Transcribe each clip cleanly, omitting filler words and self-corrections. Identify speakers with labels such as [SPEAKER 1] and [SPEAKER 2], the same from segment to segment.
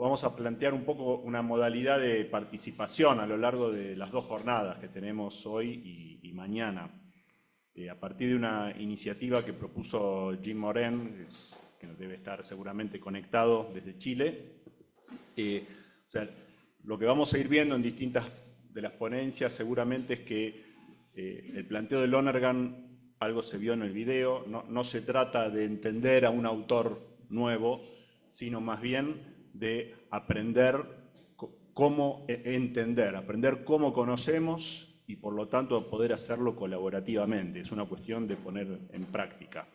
[SPEAKER 1] vamos a plantear un poco una modalidad de participación a lo largo de las 2 jornadas que tenemos hoy y mañana. A partir de una iniciativa que propuso Jim Morin, que debe estar seguramente conectado desde Chile. O sea, lo que vamos a ir viendo en distintas de las ponencias seguramente es que el planteo de Lonergan, algo se vio en el video, no se trata de entender a un autor nuevo, sino más bien de aprender cómo entender, aprender cómo conocemos y por lo tanto poder hacerlo colaborativamente. Es una cuestión de poner en práctica.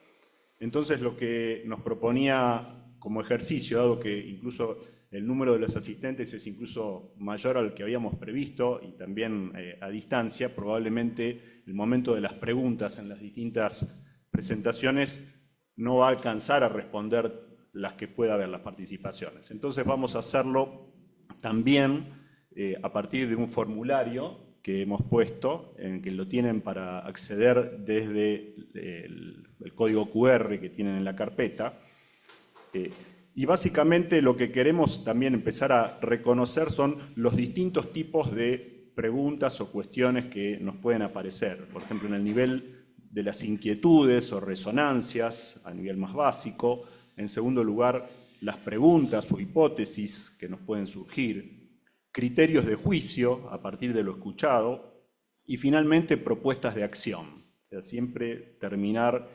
[SPEAKER 1] Entonces lo que nos proponía como ejercicio, dado que incluso el número de los asistentes es incluso mayor al que habíamos previsto y también a distancia, probablemente el momento de las preguntas en las distintas presentaciones no va a alcanzar a responder las que pueda haber las participaciones. Entonces vamos a hacerlo también a partir de un formulario que hemos puesto, en que lo tienen para acceder desde el código QR que tienen en la carpeta. Y básicamente lo que queremos también empezar a reconocer son los distintos tipos de preguntas o cuestiones que nos pueden aparecer. Por ejemplo, en el nivel de las inquietudes o resonancias, a nivel más básico. En segundo lugar, las preguntas o hipótesis que nos pueden surgir. Criterios de juicio a partir de lo escuchado. Y finalmente, propuestas de acción. O sea, siempre terminar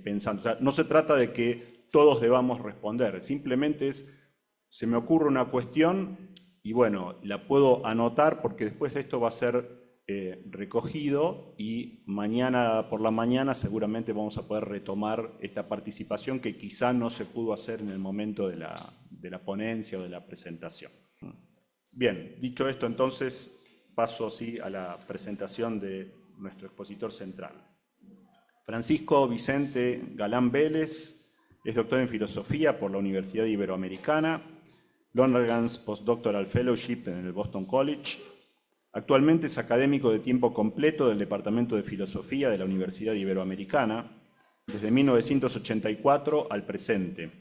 [SPEAKER 1] pensando. O sea, no se trata de que todos debamos responder, simplemente se me ocurre una cuestión y bueno, la puedo anotar porque después esto va a ser recogido y mañana por la mañana seguramente vamos a poder retomar esta participación que quizá no se pudo hacer en el momento de la ponencia o de la presentación. Bien, dicho esto entonces paso así a la presentación de nuestro expositor central. Francisco Vicente Galán Vélez es doctor en filosofía por la Universidad Iberoamericana, Lonergan's Postdoctoral Fellowship en el Boston College. Actualmente es académico de tiempo completo del Departamento de Filosofía de la Universidad Iberoamericana desde 1984 al presente.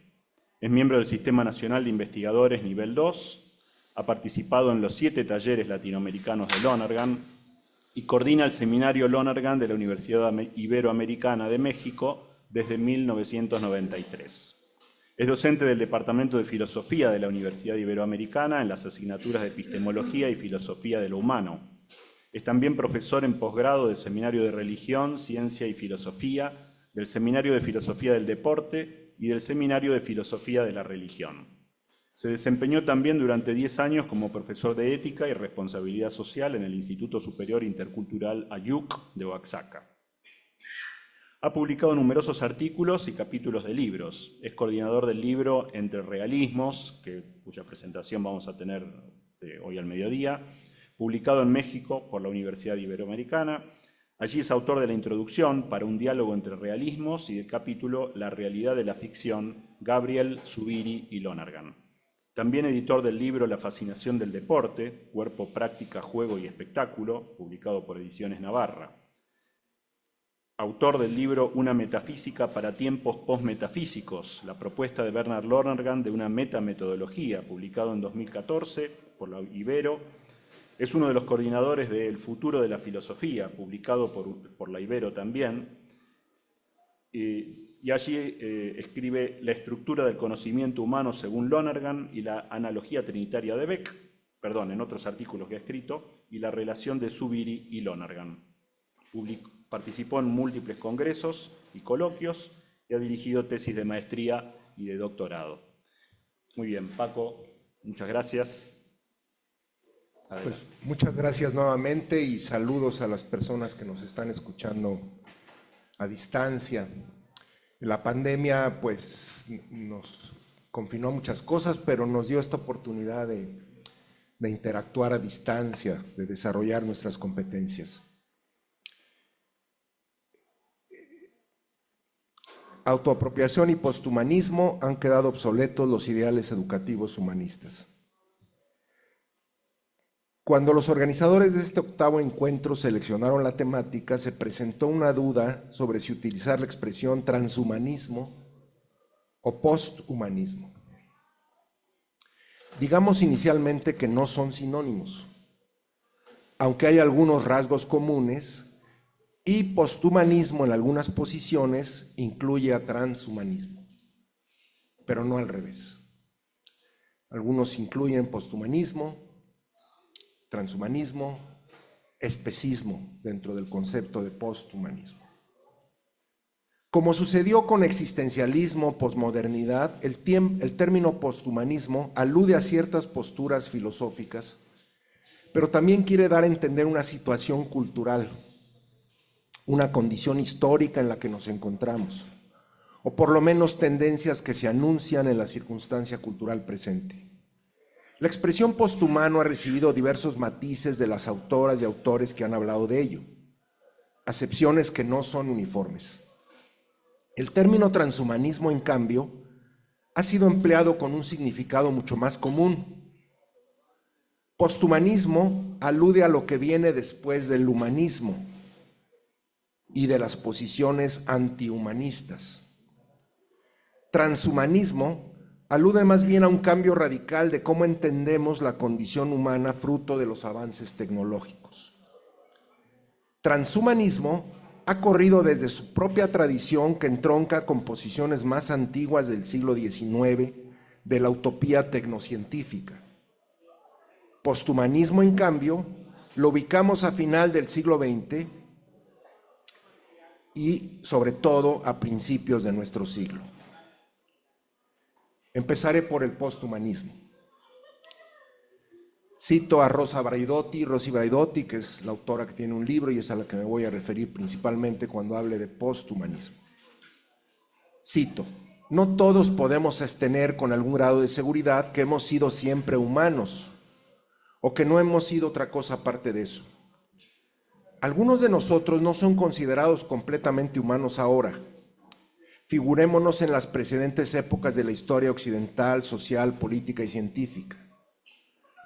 [SPEAKER 1] Es miembro del Sistema Nacional de Investigadores Nivel 2, ha participado en los 7 talleres latinoamericanos de Lonergan y coordina el Seminario Lonergan de la Universidad Iberoamericana de México desde 1993. Es docente del Departamento de Filosofía de la Universidad Iberoamericana en las asignaturas de Epistemología y Filosofía de lo Humano. Es también profesor en posgrado del Seminario de Religión, Ciencia y Filosofía, del Seminario de Filosofía del Deporte y del Seminario de Filosofía de la Religión. Se desempeñó también durante 10 años como profesor de Ética y Responsabilidad Social en el Instituto Superior Intercultural Ayuc de Oaxaca. Ha publicado numerosos artículos y capítulos de libros. Es coordinador del libro Entre Realismos, cuya presentación vamos a tener hoy al mediodía, publicado en México por la Universidad Iberoamericana. Allí es autor de la introducción para un diálogo entre realismos y del capítulo La realidad de la ficción, Gabriel, Zubiri y Lonergan. También editor del libro La fascinación del deporte, Cuerpo, Práctica, Juego y Espectáculo, publicado por Ediciones Navarra. Autor del libro Una metafísica para tiempos postmetafísicos, la propuesta de Bernard Lonergan de una metametodología, publicado en 2014 por la Ibero. Es uno de los coordinadores de El futuro de la filosofía, publicado por la Ibero también. Y allí escribe La estructura del conocimiento humano según Lonergan y la analogía trinitaria de Beck, en otros artículos que ha escrito, y la relación de Zubiri y Lonergan. Participó en múltiples congresos y coloquios y ha dirigido tesis de maestría y de doctorado. Muy bien, Paco, muchas gracias.
[SPEAKER 2] Pues, muchas gracias nuevamente y saludos a las personas que nos están escuchando a distancia. La pandemia pues nos confinó muchas cosas, pero nos dio esta oportunidad de interactuar a distancia, de desarrollar nuestras competencias. Autoapropiación y posthumanismo han quedado obsoletos los ideales educativos humanistas. Cuando los organizadores de este 8º encuentro seleccionaron la temática, se presentó una duda sobre si utilizar la expresión transhumanismo o posthumanismo. Digamos inicialmente que no son sinónimos, aunque hay algunos rasgos comunes, y posthumanismo en algunas posiciones incluye a transhumanismo, pero no al revés. Algunos incluyen posthumanismo, transhumanismo, especismo dentro del concepto de posthumanismo. Como sucedió con existencialismo, posmodernidad, el término posthumanismo alude a ciertas posturas filosóficas, pero también quiere dar a entender una situación cultural, una condición histórica en la que nos encontramos, o por lo menos tendencias que se anuncian en la circunstancia cultural presente. La expresión posthumano ha recibido diversos matices de las autoras y autores que han hablado de ello, acepciones que no son uniformes. El término transhumanismo, en cambio, ha sido empleado con un significado mucho más común. Posthumanismo alude a lo que viene después del humanismo y de las posiciones antihumanistas. Transhumanismo alude más bien a un cambio radical de cómo entendemos la condición humana fruto de los avances tecnológicos. Transhumanismo ha corrido desde su propia tradición, que entronca con posiciones más antiguas del siglo XIX de la utopía tecnocientífica. Posthumanismo, en cambio, lo ubicamos a final del siglo XX y sobre todo a principios de nuestro siglo. Empezaré por el posthumanismo. Cito a Rosy Braidotti, que es la autora que tiene un libro y es a la que me voy a referir principalmente cuando hable de posthumanismo. Cito: no todos podemos sostener con algún grado de seguridad que hemos sido siempre humanos o que no hemos sido otra cosa aparte de eso. Algunos de nosotros no son considerados completamente humanos ahora. Figurémonos en las precedentes épocas de la historia occidental, social, política y científica.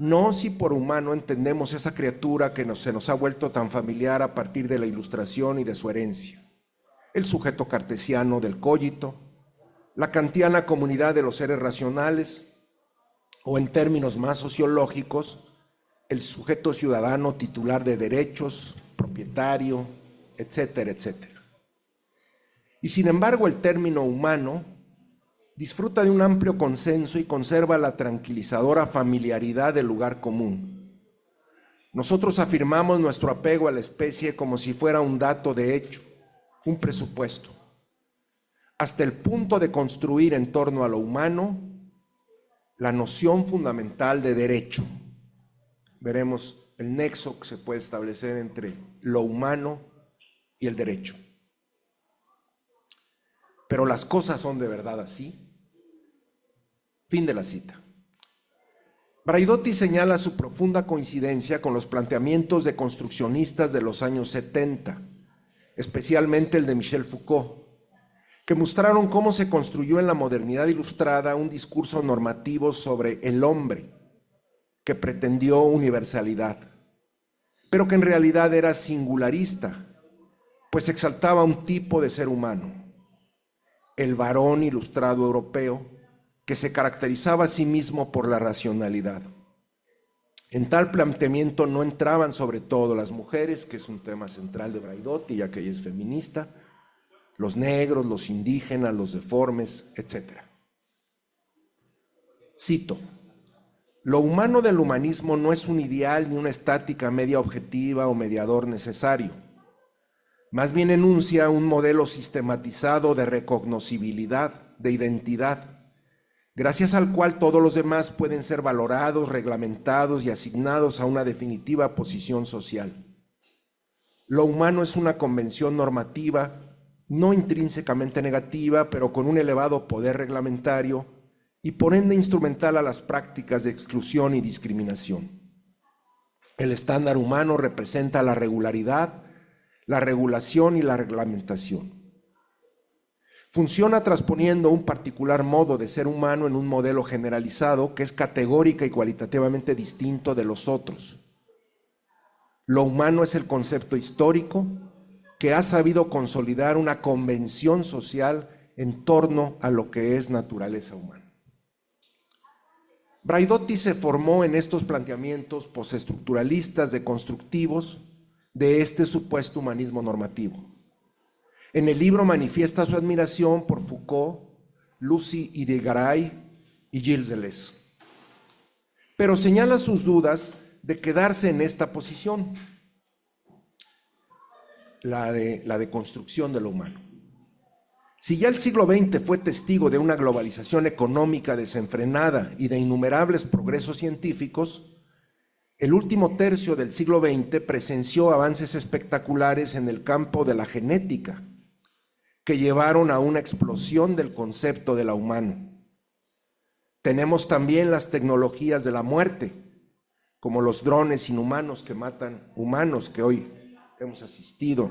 [SPEAKER 2] No si por humano entendemos esa criatura que se nos ha vuelto tan familiar a partir de la Ilustración y de su herencia, el sujeto cartesiano del cogito, la kantiana comunidad de los seres racionales, o en términos más sociológicos, el sujeto ciudadano titular de derechos, propietario, etcétera, etcétera. Y sin embargo, el término humano disfruta de un amplio consenso y conserva la tranquilizadora familiaridad del lugar común. Nosotros afirmamos nuestro apego a la especie como si fuera un dato de hecho, un presupuesto, hasta el punto de construir en torno a lo humano la noción fundamental de derecho. Veremos el nexo que se puede establecer entre lo humano y el derecho. Pero las cosas son de verdad así. Fin de la cita. Braidotti señala su profunda coincidencia con los planteamientos de construccionistas de los años 70, especialmente el de Michel Foucault, que mostraron cómo se construyó en la modernidad ilustrada un discurso normativo sobre el hombre, que pretendió universalidad, pero que en realidad era singularista, pues exaltaba un tipo de ser humano, el varón ilustrado europeo, que se caracterizaba a sí mismo por la racionalidad. En tal planteamiento no entraban sobre todo las mujeres, que es un tema central de Braidotti, ya que ella es feminista, los negros, los indígenas, los deformes, etc. Cito: lo humano del humanismo no es un ideal ni una estática media objetiva o mediador necesario. Más bien enuncia un modelo sistematizado de recognoscibilidad, de identidad, gracias al cual todos los demás pueden ser valorados, reglamentados y asignados a una definitiva posición social. Lo humano es una convención normativa, no intrínsecamente negativa, pero con un elevado poder reglamentario y por ende instrumental a las prácticas de exclusión y discriminación. El estándar humano representa la regularidad, la regulación y la reglamentación. Funciona transponiendo un particular modo de ser humano en un modelo generalizado que es categórica y cualitativamente distinto de los otros. Lo humano es el concepto histórico que ha sabido consolidar una convención social en torno a lo que es naturaleza humana. Braidotti se formó en estos planteamientos postestructuralistas deconstructivos de este supuesto humanismo normativo. En el libro manifiesta su admiración por Foucault, Lucy Irigaray y Gilles Deleuze, pero señala sus dudas de quedarse en esta posición, la de construcción de lo humano. Si ya el siglo XX fue testigo de una globalización económica desenfrenada y de innumerables progresos científicos, el último tercio del siglo XX presenció avances espectaculares en el campo de la genética, que llevaron a una explosión del concepto de lo humano. Tenemos también las tecnologías de la muerte, como los drones inhumanos que matan humanos, que hoy hemos asistido.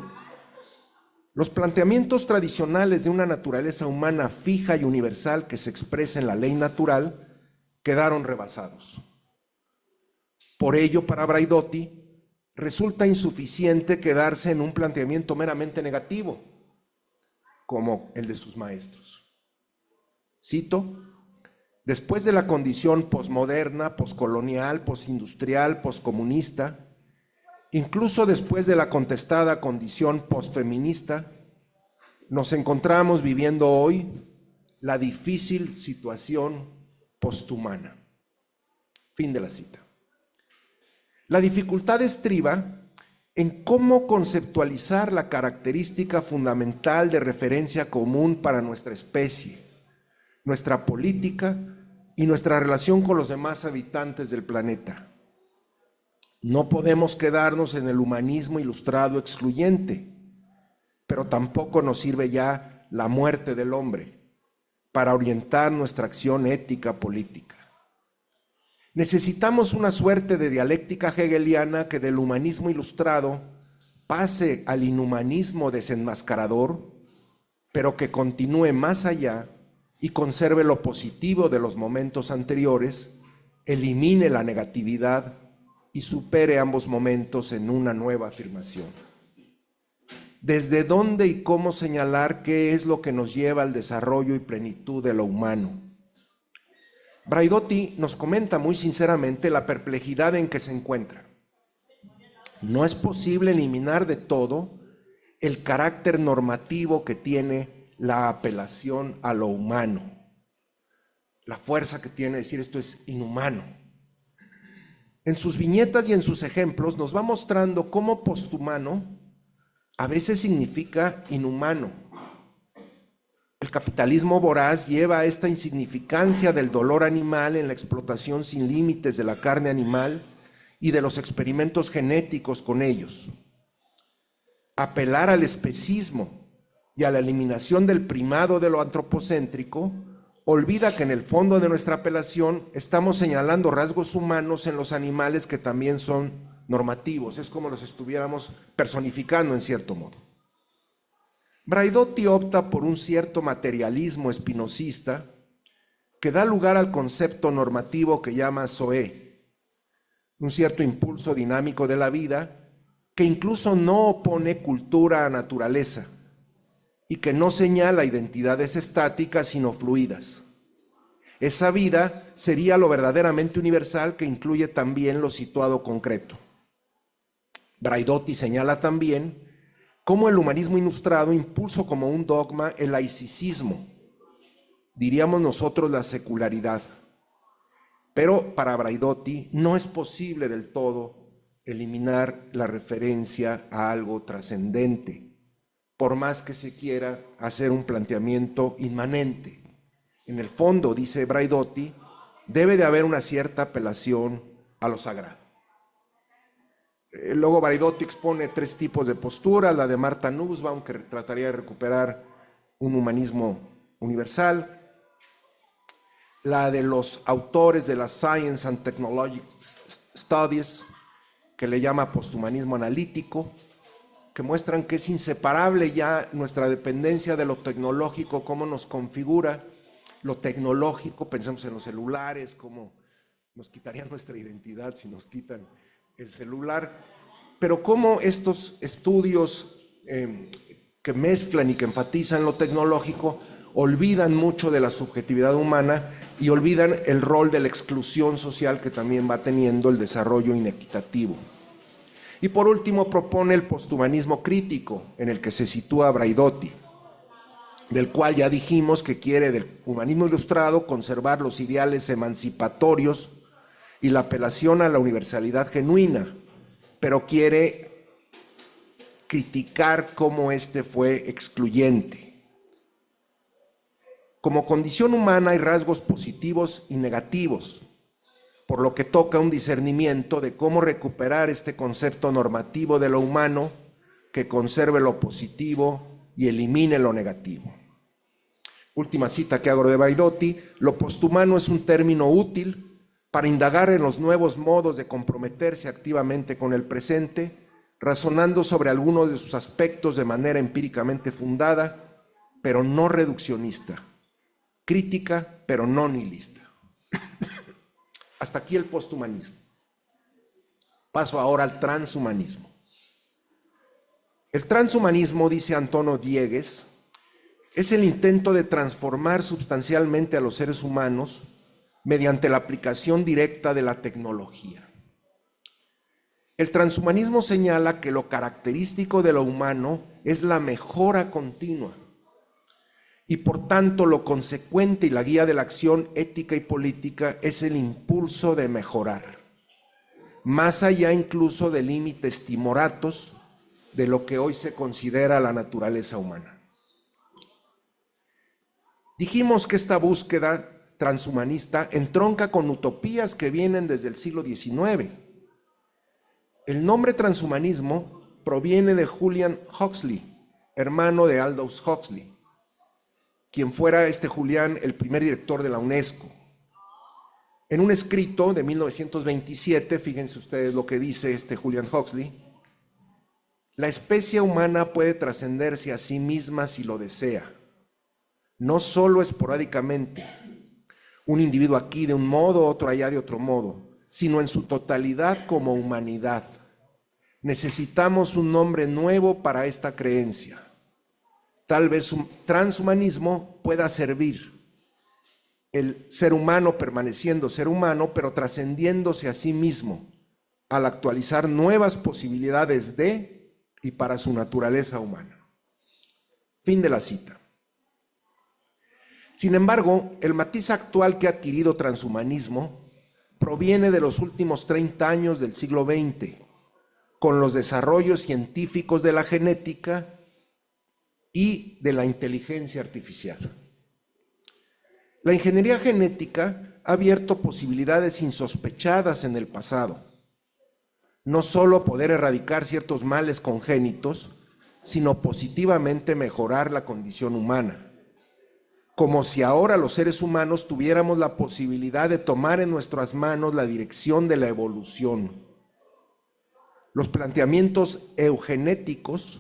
[SPEAKER 2] Los planteamientos tradicionales de una naturaleza humana fija y universal que se expresa en la ley natural quedaron rebasados. Por ello, para Braidotti, resulta insuficiente quedarse en un planteamiento meramente negativo, como el de sus maestros. Cito: después de la condición posmoderna, poscolonial, postindustrial, poscomunista, incluso después de la contestada condición posfeminista, nos encontramos viviendo hoy la difícil situación posthumana. Fin de la cita. La dificultad estriba en cómo conceptualizar la característica fundamental de referencia común para nuestra especie, nuestra política y nuestra relación con los demás habitantes del planeta. No podemos quedarnos en el humanismo ilustrado excluyente, pero tampoco nos sirve ya la muerte del hombre para orientar nuestra acción ética política. Necesitamos una suerte de dialéctica hegeliana que del humanismo ilustrado pase al inhumanismo desenmascarador, pero que continúe más allá y conserve lo positivo de los momentos anteriores, elimine la negatividad y supere ambos momentos en una nueva afirmación. ¿Desde dónde y cómo señalar qué es lo que nos lleva al desarrollo y plenitud de lo humano? Braidotti nos comenta muy sinceramente la perplejidad en que se encuentra. No es posible eliminar de todo el carácter normativo que tiene la apelación a lo humano, la fuerza que tiene decir esto es inhumano. En sus viñetas y en sus ejemplos nos va mostrando cómo posthumano a veces significa inhumano. El capitalismo voraz lleva a esta insignificancia del dolor animal en la explotación sin límites de la carne animal y de los experimentos genéticos con ellos. Apelar al especismo y a la eliminación del primado de lo antropocéntrico olvida que en el fondo de nuestra apelación estamos señalando rasgos humanos en los animales que también son normativos. Es como los estuviéramos personificando en cierto modo. Braidotti opta por un cierto materialismo espinosista que da lugar al concepto normativo que llama Zoé, un cierto impulso dinámico de la vida que incluso no opone cultura a naturaleza y que no señala identidades estáticas sino fluidas. Esa vida sería lo verdaderamente universal que incluye también lo situado concreto. Braidotti señala también cómo el humanismo ilustrado impulsó como un dogma el laicismo, diríamos nosotros la secularidad. Pero para Braidotti no es posible del todo eliminar la referencia a algo trascendente, por más que se quiera hacer un planteamiento inmanente. En el fondo, dice Braidotti, debe de haber una cierta apelación a lo sagrado. Luego Braidotti expone tres tipos de posturas: la de Martha Nussbaum, que trataría de recuperar un humanismo universal; la de los autores de las Science and Technology Studies, que le llama posthumanismo analítico, que muestran que es inseparable ya nuestra dependencia de lo tecnológico, cómo nos configura lo tecnológico. Pensemos en los celulares, cómo nos quitarían nuestra identidad si nos quitan el celular, pero cómo estos estudios que mezclan y que enfatizan lo tecnológico olvidan mucho de la subjetividad humana y olvidan el rol de la exclusión social que también va teniendo el desarrollo inequitativo. Y por último propone el posthumanismo crítico, en el que se sitúa Braidotti, del cual ya dijimos que quiere del humanismo ilustrado conservar los ideales emancipatorios y la apelación a la universalidad genuina, pero quiere criticar cómo este fue excluyente. Como condición humana hay rasgos positivos y negativos, por lo que toca un discernimiento de cómo recuperar este concepto normativo de lo humano que conserve lo positivo y elimine lo negativo. Última cita que hago de Braidotti: lo posthumano es un término útil para indagar en los nuevos modos de comprometerse activamente con el presente, razonando sobre algunos de sus aspectos de manera empíricamente fundada, pero no reduccionista, crítica, pero no nihilista. Hasta aquí el posthumanismo. Paso ahora al transhumanismo. El transhumanismo, dice Antonio Diegues, es el intento de transformar sustancialmente a los seres humanos mediante la aplicación directa de la tecnología. El transhumanismo señala que lo característico de lo humano es la mejora continua y por tanto lo consecuente y la guía de la acción ética y política es el impulso de mejorar, más allá incluso de límites timoratos de lo que hoy se considera la naturaleza humana. Dijimos que esta búsqueda transhumanista entronca con utopías que vienen desde el siglo XIX. El nombre transhumanismo proviene de Julian Huxley, hermano de Aldous Huxley, quien fuera Julián el primer director de la UNESCO. En un escrito de 1927, fíjense ustedes lo que dice Julian Huxley: la especie humana puede trascenderse a sí misma si lo desea, no solo esporádicamente, un individuo aquí de un modo, otro allá de otro modo, sino en su totalidad como humanidad. Necesitamos un nombre nuevo para esta creencia. Tal vez un transhumanismo pueda servir, el ser humano permaneciendo ser humano, pero trascendiéndose a sí mismo, al actualizar nuevas posibilidades de y para su naturaleza humana. Fin de la cita. Sin embargo, el matiz actual que ha adquirido transhumanismo proviene de los últimos 30 años del siglo XX, con los desarrollos científicos de la genética y de la inteligencia artificial. La ingeniería genética ha abierto posibilidades insospechadas en el pasado. No solo poder erradicar ciertos males congénitos, sino positivamente mejorar la condición humana. Como si ahora los seres humanos tuviéramos la posibilidad de tomar en nuestras manos la dirección de la evolución. Los planteamientos eugenéticos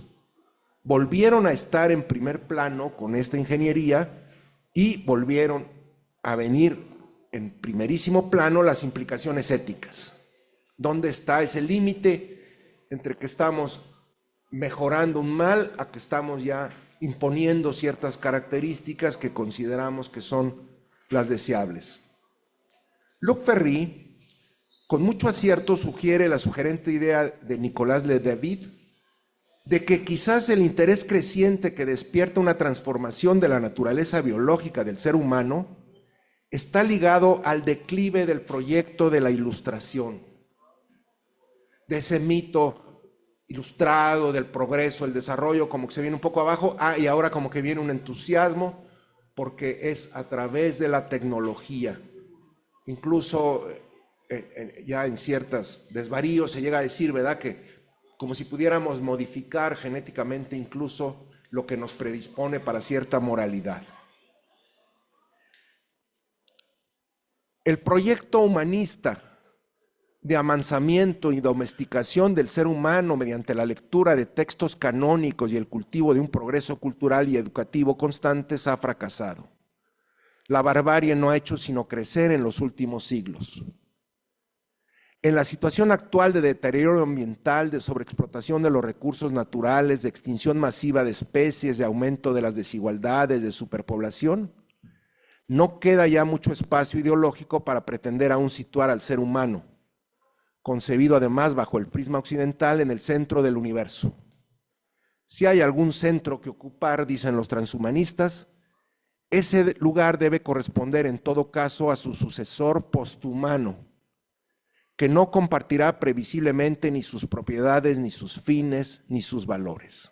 [SPEAKER 2] volvieron a estar en primer plano con esta ingeniería y volvieron a venir en primerísimo plano las implicaciones éticas. ¿Dónde está ese límite entre que estamos mejorando un mal a que estamos ya imponiendo ciertas características que consideramos que son las deseables? Luc Ferry, con mucho acierto, sugiere la sugerente idea de Nicolas Le David de que quizás el interés creciente que despierta una transformación de la naturaleza biológica del ser humano está ligado al declive del proyecto de la ilustración, de ese mito ilustrado del progreso, el desarrollo, como que se viene un poco abajo, y ahora como que viene un entusiasmo, porque es a través de la tecnología. Incluso ya en ciertos desvaríos se llega a decir, ¿verdad?, que como si pudiéramos modificar genéticamente incluso lo que nos predispone para cierta moralidad. El proyecto humanista de amansamiento y domesticación del ser humano mediante la lectura de textos canónicos y el cultivo de un progreso cultural y educativo constantes ha fracasado. La barbarie no ha hecho sino crecer en los últimos siglos. En la situación actual de deterioro ambiental, de sobreexplotación de los recursos naturales, de extinción masiva de especies, de aumento de las desigualdades, de superpoblación, no queda ya mucho espacio ideológico para pretender aún situar al ser humano, concebido además bajo el prisma occidental, en el centro del universo. Si hay algún centro que ocupar, dicen los transhumanistas, ese lugar debe corresponder en todo caso a su sucesor posthumano, que no compartirá previsiblemente ni sus propiedades, ni sus fines, ni sus valores.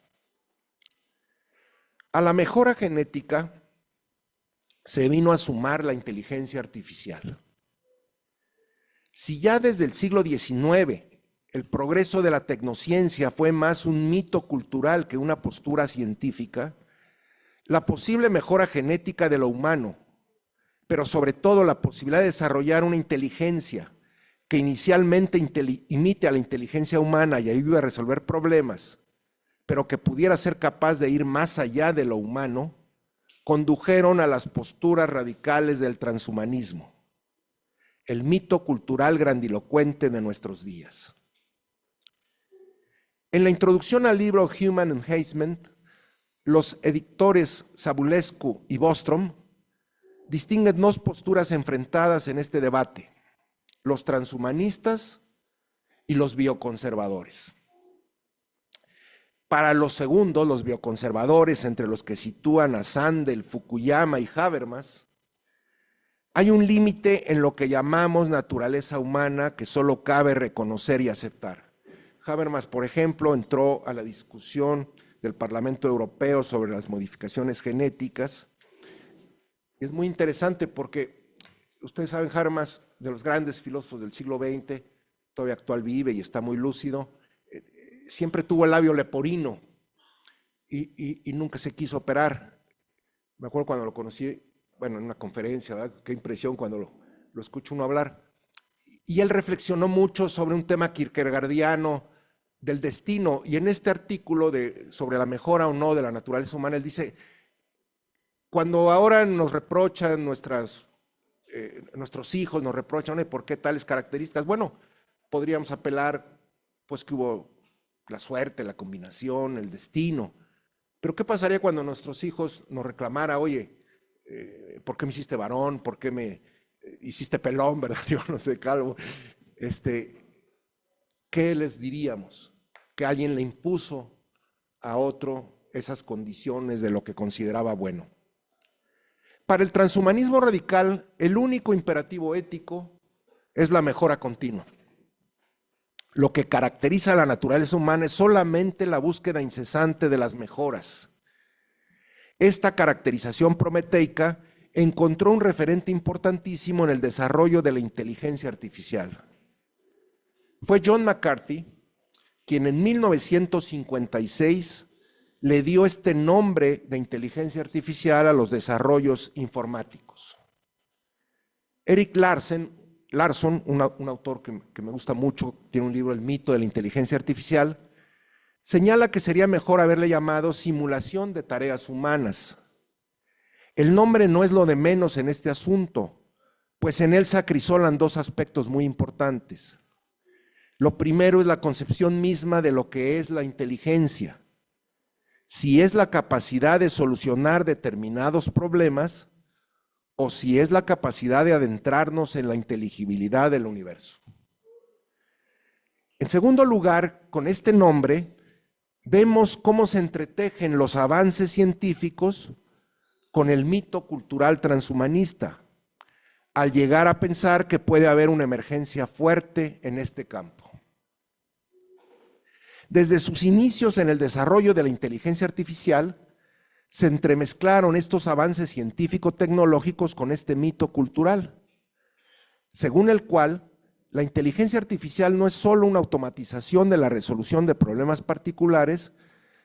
[SPEAKER 2] A la mejora genética se vino a sumar la inteligencia artificial. Si ya desde el siglo XIX el progreso de la tecnociencia fue más un mito cultural que una postura científica, la posible mejora genética de lo humano, pero sobre todo la posibilidad de desarrollar una inteligencia que inicialmente imite a la inteligencia humana y ayude a resolver problemas, pero que pudiera ser capaz de ir más allá de lo humano, condujeron a las posturas radicales del transhumanismo, el mito cultural grandilocuente de nuestros días. En la introducción al libro Human Enhancement, los editores Sabulescu y Bostrom distinguen dos posturas enfrentadas en este debate: los transhumanistas y los bioconservadores. Para los segundos, los bioconservadores, entre los que sitúan a Sandel, Fukuyama y Habermas, hay un límite en lo que llamamos naturaleza humana que solo cabe reconocer y aceptar. Habermas, por ejemplo, entró a la discusión del Parlamento Europeo sobre las modificaciones genéticas. Es muy interesante porque, ustedes saben, Habermas, de los grandes filósofos del siglo XX, todavía actual, vive y está muy lúcido, siempre tuvo el labio leporino y nunca se quiso operar. Me acuerdo cuando lo conocí, bueno, en una conferencia, ¿verdad? Qué impresión cuando lo escucho uno hablar. Y él reflexionó mucho sobre un tema kierkegaardiano del destino, y en este artículo sobre la mejora o no de la naturaleza humana, él dice, cuando ahora nos reprochan nuestros hijos, nos reprochan, ¿por qué tales características? Bueno, podríamos apelar, pues, que hubo la suerte, la combinación, el destino. Pero ¿qué pasaría cuando nuestros hijos nos reclamara, oye, ¿por qué me hiciste varón? ¿Por qué me hiciste pelón, verdad? Yo no sé, calvo. ¿Qué les diríamos? Que alguien le impuso a otro esas condiciones de lo que consideraba bueno. Para el transhumanismo radical, el único imperativo ético es la mejora continua. Lo que caracteriza a la naturaleza humana es solamente la búsqueda incesante de las mejoras. Esta caracterización prometeica encontró un referente importantísimo en el desarrollo de la inteligencia artificial. Fue John McCarthy quien en 1956 le dio este nombre de inteligencia artificial a los desarrollos informáticos. Eric Larson, un autor que me gusta mucho, tiene un libro, El mito de la inteligencia artificial, señala que sería mejor haberle llamado simulación de tareas humanas. El nombre no es lo de menos en este asunto, pues en él se acrisolan dos aspectos muy importantes. Lo primero es la concepción misma de lo que es la inteligencia. Si es la capacidad de solucionar determinados problemas o si es la capacidad de adentrarnos en la inteligibilidad del universo. En segundo lugar, con este nombre, vemos cómo se entretejen los avances científicos con el mito cultural transhumanista, al llegar a pensar que puede haber una emergencia fuerte en este campo. Desde sus inicios en el desarrollo de la inteligencia artificial, se entremezclaron estos avances científico-tecnológicos con este mito cultural, según el cual la inteligencia artificial no es solo una automatización de la resolución de problemas particulares,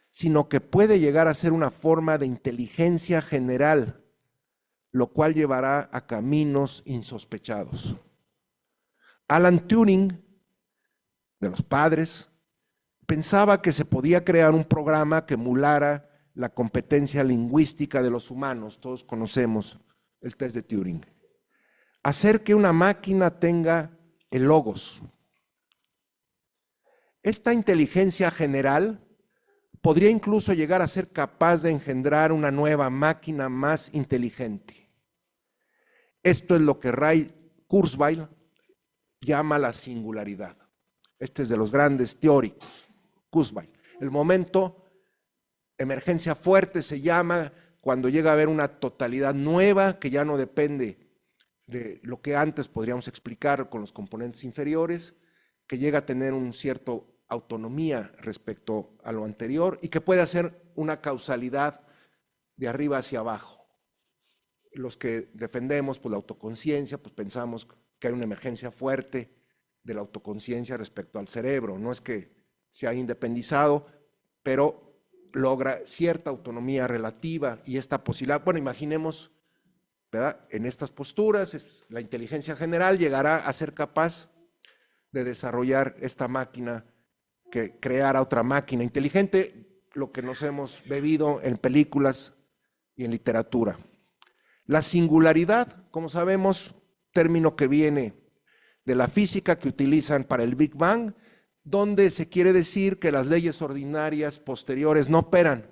[SPEAKER 2] sino que puede llegar a ser una forma de inteligencia general, lo cual llevará a caminos insospechados. Alan Turing, de los padres, pensaba que se podía crear un programa que emulara la competencia lingüística de los humanos. Todos conocemos el test de Turing. Hacer que una máquina tenga el logos, esta inteligencia general podría incluso llegar a ser capaz de engendrar una nueva máquina más inteligente. Esto es lo que Ray Kurzweil llama la singularidad. Este es de los grandes teóricos, Kurzweil. El momento emergencia fuerte se llama cuando llega a haber una totalidad nueva que ya no depende de lo que antes podríamos explicar con los componentes inferiores, que llega a tener un cierto autonomía respecto a lo anterior y que puede hacer una causalidad de arriba hacia abajo. Los que defendemos pues, la autoconciencia, pues pensamos que hay una emergencia fuerte de la autoconciencia respecto al cerebro. No es que se haya independizado, pero logra cierta autonomía relativa y esta posibilidad, bueno, imaginemos, ¿verdad? En estas posturas, la inteligencia general llegará a ser capaz de desarrollar esta máquina que creara otra máquina inteligente, lo que nos hemos bebido en películas y en literatura. La singularidad, como sabemos, término que viene de la física que utilizan para el Big Bang, donde se quiere decir que las leyes ordinarias posteriores no operan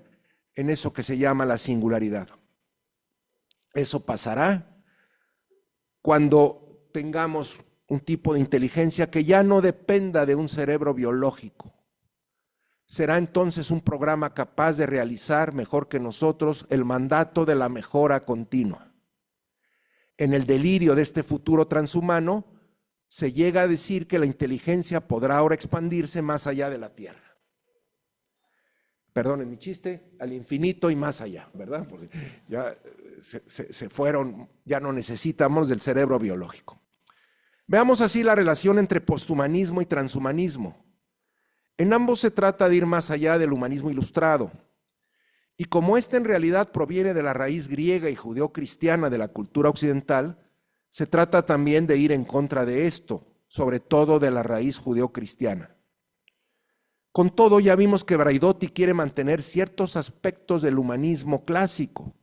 [SPEAKER 2] en eso que se llama la singularidad. Eso pasará cuando tengamos un tipo de inteligencia que ya no dependa de un cerebro biológico. Será entonces un programa capaz de realizar mejor que nosotros el mandato de la mejora continua. En el delirio de este futuro transhumano, se llega a decir que la inteligencia podrá ahora expandirse más allá de la Tierra. Perdonen mi chiste, al infinito y más allá, ¿verdad? Porque ya se fueron, ya no necesitamos del cerebro biológico. Veamos así la relación entre posthumanismo y transhumanismo. En ambos se trata de ir más allá del humanismo ilustrado. Y como este en realidad proviene de la raíz griega y judeocristiana de la cultura occidental, se trata también de ir en contra de esto, sobre todo de la raíz judeocristiana. Con todo, ya vimos que Braidotti quiere mantener ciertos aspectos del humanismo clásico,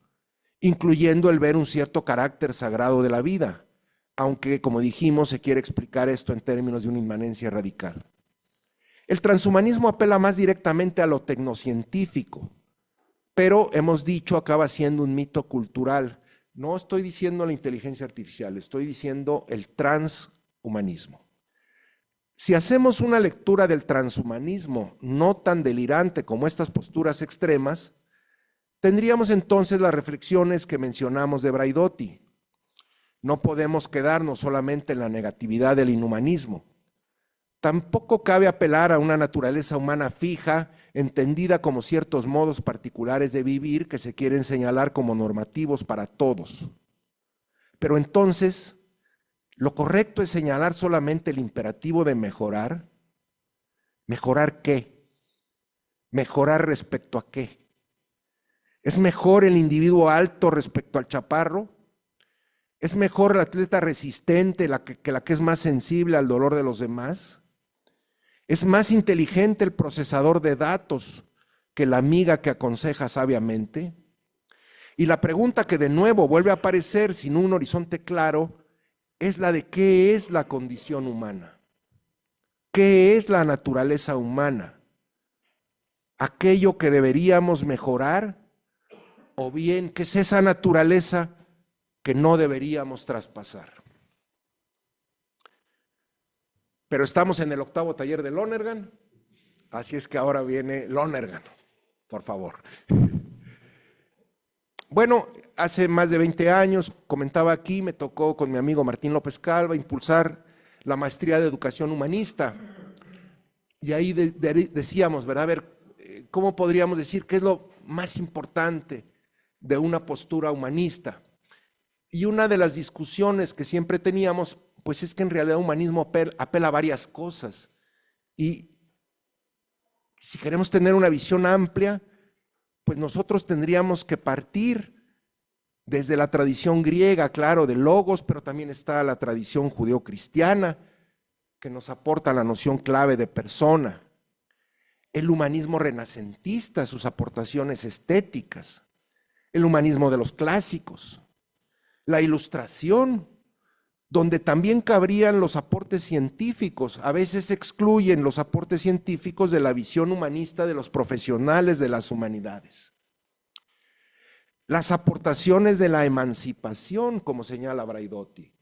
[SPEAKER 2] incluyendo el ver un cierto carácter sagrado de la vida, aunque, como dijimos, se quiere explicar esto en términos de una inmanencia radical. El transhumanismo apela más directamente a lo tecnocientífico, pero hemos dicho acaba siendo un mito cultural. No estoy diciendo la inteligencia artificial, estoy diciendo el transhumanismo. Si hacemos una lectura del transhumanismo no tan delirante como estas posturas extremas, tendríamos entonces las reflexiones que mencionamos de Braidotti. No podemos quedarnos solamente en la negatividad del inhumanismo. Tampoco cabe apelar a una naturaleza humana fija, entendida como ciertos modos particulares de vivir que se quieren señalar como normativos para todos. Pero entonces, ¿lo correcto es señalar solamente el imperativo de mejorar? ¿Mejorar qué? ¿Mejorar respecto a qué? ¿Es mejor el individuo alto respecto al chaparro? ¿Es mejor el atleta resistente que la que es más sensible al dolor de los demás? ¿Es más inteligente el procesador de datos que la amiga que aconseja sabiamente? Y la pregunta que de nuevo vuelve a aparecer sin un horizonte claro es la de ¿qué es la condición humana? ¿Qué es la naturaleza humana? ¿Aquello que deberíamos mejorar? ¿O bien qué es esa naturaleza que no deberíamos traspasar? Pero estamos en el 8º taller de Lonergan, así es que ahora viene Lonergan, por favor. Bueno, hace más de 20 años, comentaba aquí, me tocó con mi amigo Martín López Calva impulsar la maestría de educación humanista. Y ahí decíamos, ¿verdad? A ver, ¿cómo podríamos decir qué es lo más importante de una postura humanista? Y una de las discusiones que siempre teníamos, pues es que en realidad el humanismo apela a varias cosas. Y si queremos tener una visión amplia, pues nosotros tendríamos que partir desde la tradición griega, claro, de logos, pero también está la tradición judeocristiana, que nos aporta la noción clave de persona. El humanismo renacentista, sus aportaciones estéticas. El humanismo de los clásicos. La Ilustración, donde también cabrían los aportes científicos. A veces se excluyen los aportes científicos de la visión humanista de los profesionales de las humanidades. Las aportaciones de la emancipación, como señala Braidotti,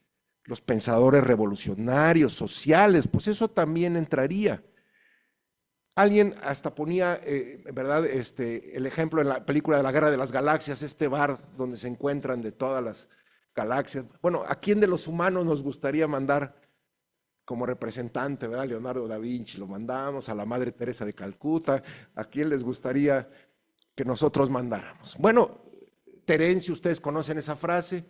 [SPEAKER 2] los pensadores revolucionarios, sociales, pues eso también entraría. Alguien hasta ponía, ¿verdad? El ejemplo en la película de la Guerra de las Galaxias, este bar donde se encuentran de todas las galaxias. Bueno, ¿a quién de los humanos nos gustaría mandar como representante, ¿verdad? Leonardo da Vinci lo mandamos, a la Madre Teresa de Calcuta. ¿A quién les gustaría que nosotros mandáramos? Bueno, Terencio, ustedes conocen esa frase,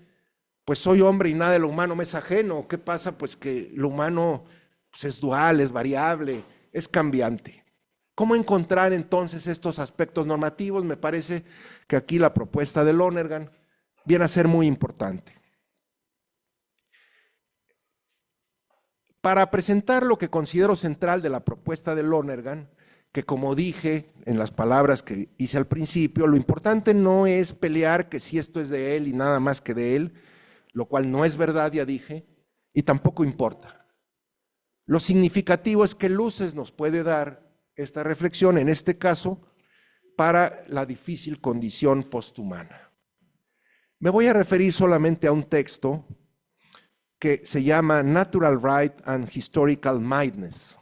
[SPEAKER 2] pues soy hombre y nada de lo humano me es ajeno. ¿Qué pasa? Pues que lo humano pues, es dual, es variable, es cambiante. ¿Cómo encontrar entonces estos aspectos normativos? Me parece que aquí la propuesta de Lonergan viene a ser muy importante. Para presentar lo que considero central de la propuesta de Lonergan, que como dije en las palabras que hice al principio, lo importante no es pelear que si esto es de él y nada más que de él, lo cual no es verdad, ya dije, y tampoco importa. Lo significativo es que luces nos puede dar esta reflexión, en este caso, para la difícil condición posthumana. Me voy a referir solamente a un texto que se llama Natural Right and Historical Mindedness.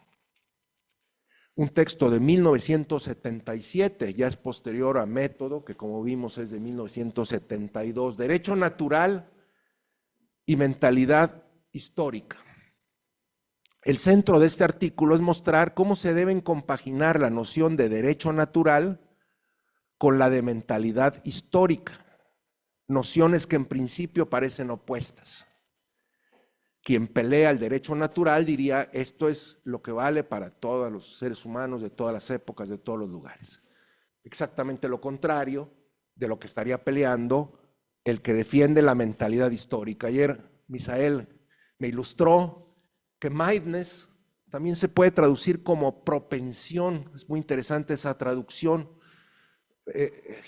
[SPEAKER 2] Un texto de 1977, ya es posterior a Método, que como vimos es de 1972. Derecho natural y mentalidad histórica. El centro de este artículo es mostrar cómo se deben compaginar la noción de derecho natural con la de mentalidad histórica, nociones que en principio parecen opuestas. Quien pelea el derecho natural diría, esto es lo que vale para todos los seres humanos de todas las épocas, de todos los lugares. Exactamente lo contrario de lo que estaría peleando el que defiende la mentalidad histórica. Ayer Misael me ilustró que mindedness también se puede traducir como propensión. Es muy interesante esa traducción.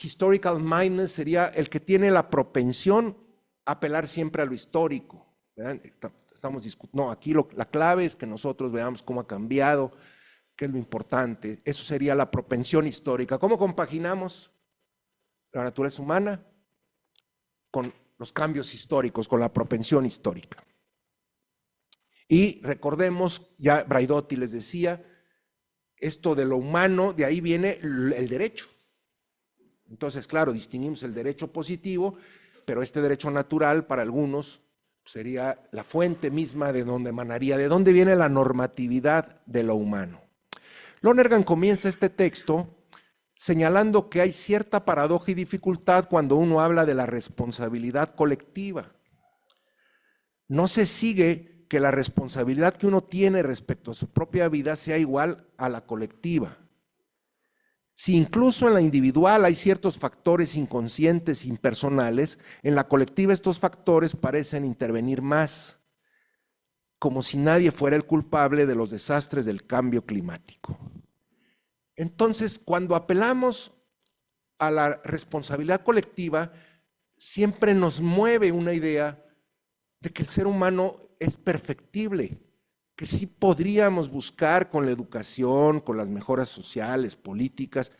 [SPEAKER 2] Historical mindedness sería el que tiene la propensión a apelar siempre a lo histórico, ¿verdad? Estamos discutiendo, no, aquí la clave es que nosotros veamos cómo ha cambiado, qué es lo importante. Eso sería la propensión histórica. ¿Cómo compaginamos la naturaleza humana con los cambios históricos, con la propensión histórica? Y recordemos, ya Braidotti les decía, esto de lo humano, de ahí viene el derecho. Entonces, claro, distinguimos el derecho positivo, pero este derecho natural para algunos sería la fuente misma de donde emanaría, de dónde viene la normatividad de lo humano. Lonergan comienza este texto señalando que hay cierta paradoja y dificultad cuando uno habla de la responsabilidad colectiva. No se sigue que la responsabilidad que uno tiene respecto a su propia vida sea igual a la colectiva. Si incluso en la individual hay ciertos factores inconscientes, impersonales, en la colectiva estos factores parecen intervenir más, como si nadie fuera el culpable de los desastres del cambio climático. Entonces, cuando apelamos a la responsabilidad colectiva, siempre nos mueve una idea de que el ser humano es perfectible, que sí podríamos buscar con la educación, con las mejoras sociales, políticas,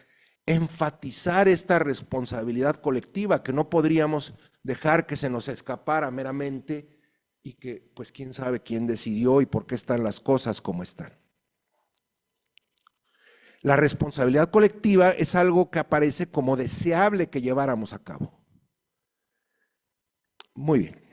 [SPEAKER 2] enfatizar esta responsabilidad colectiva, que no podríamos dejar que se nos escapara meramente y que pues quién sabe quién decidió y por qué están las cosas como están. La responsabilidad colectiva es algo que aparece como deseable que lleváramos a cabo. Muy bien.